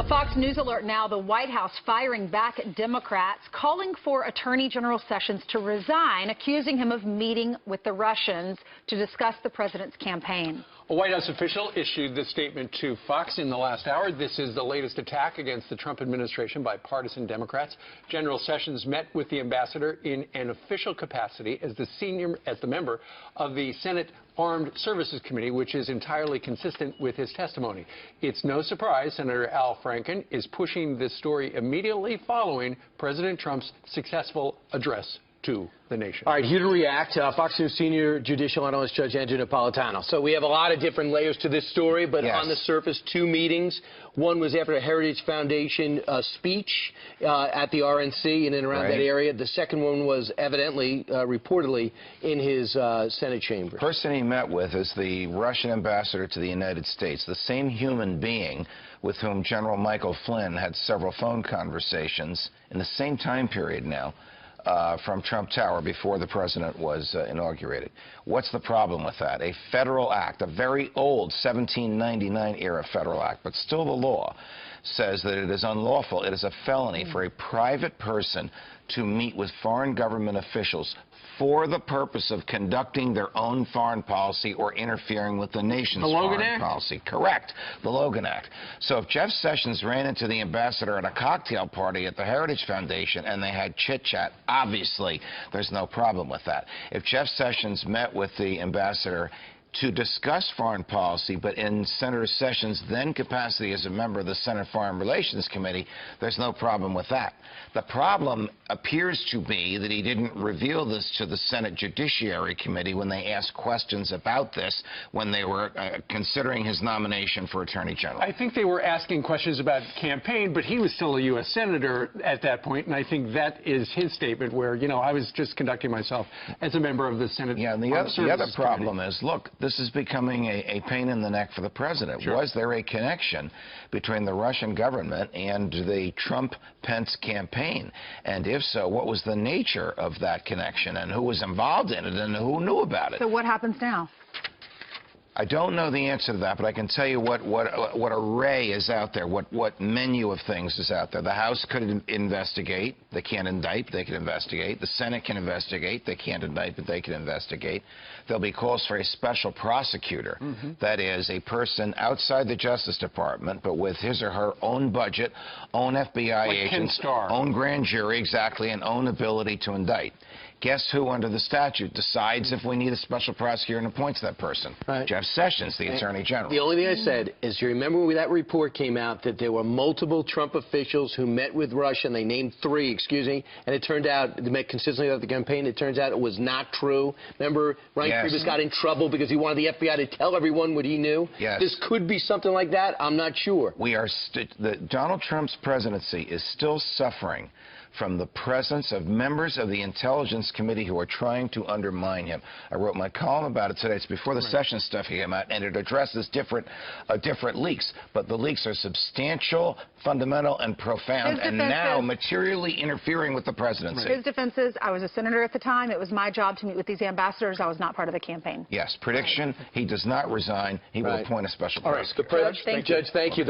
A Fox News alert now, the White House firing back at Democrats, calling for Attorney General Sessions to resign, accusing him of meeting with the Russians to discuss the president's campaign. A White House official issued this statement to Fox in the last hour. This is the latest attack against the Trump administration by partisan Democrats. General Sessions met with the ambassador in an official capacity as the member of the Senate Armed Services Committee, which is entirely consistent with his testimony. It's no surprise Senator Al Franken is pushing this story immediately following President Trump's successful address to the nation. All right, here to react, Fox News senior judicial analyst Judge Napolitano. So we have a lot of different layers to this story, but yes. On the surface, two meetings. One was after a Heritage Foundation speech at the RNC and in around that area. The second one was evidently, reportedly, in his Senate chamber. The person he met with is the Russian ambassador to the United States, the same human being with whom General Michael Flynn had several phone conversations in the same time period now. From Trump Tower before the president was inaugurated. What's the problem with that? A federal act, a very old 1799 era federal act, but still the law, says that it is unlawful, it is a felony for a private person to meet with foreign government officials for the purpose of conducting their own foreign policy or interfering with the nation's foreign policy. Correct. The Logan Act. So if Jeff Sessions ran into the ambassador at a cocktail party at the Heritage Foundation and they had chit-chat, obviously there's no problem with that. If Jeff Sessions met with the ambassador to discuss foreign policy, but in Senator Sessions' then capacity as a member of the Senate Foreign Relations Committee, there's no problem with that. The problem appears to be that he didn't reveal this to the Senate Judiciary Committee when they asked questions about this when they were considering his nomination for Attorney General. I think they were asking questions about campaign, but he was still a U.S. Senator at that point, and I think that is his statement where, you know, I was just conducting myself as a member of the Senate. Yeah, and the other problem is, look, this is becoming a pain in the neck for the president. Sure. Was there a connection between the Russian government and the Trump-Pence campaign? And if so, what was the nature of that connection and who was involved in it and who knew about it? So what happens now? I don't know the answer to that, but I can tell you what array is out there, what menu of things is out there. The House could investigate. They can't indict. They can investigate. The Senate can investigate. They can't indict, but they can investigate. There'll be calls for a special prosecutor. That is, a person outside the Justice Department, but with his or her own budget, own FBI agents, own grand jury, exactly, and own ability to indict. Guess who, under the statute, decides if we need a special prosecutor and appoints that person? Right. Jeff Sessions, the Attorney General. The only thing I said is, you remember when that report came out that there were multiple Trump officials who met with Russia, and they named 3, excuse me, and it turned out, they met consistently about the campaign, it turns out it was not true. Remember, Ryan Priebus got in trouble because he wanted the FBI to tell everyone what he knew? Yes. This could be something like that. I'm not sure. We are Donald Trump's presidency is still suffering from the presence of members of the Intelligence Committee who are trying to undermine him. I wrote my column about it today. It's before the Sessions stuff came out, and it addresses different leaks. But the leaks are substantial, fundamental, and profound, and now materially interfering with the presidency. His defense is, I was a senator at the time. It was my job to meet with these ambassadors. I was not part of the campaign. Yes. Prediction, he does not resign. He will appoint a special prosecutor. Judge, thank you.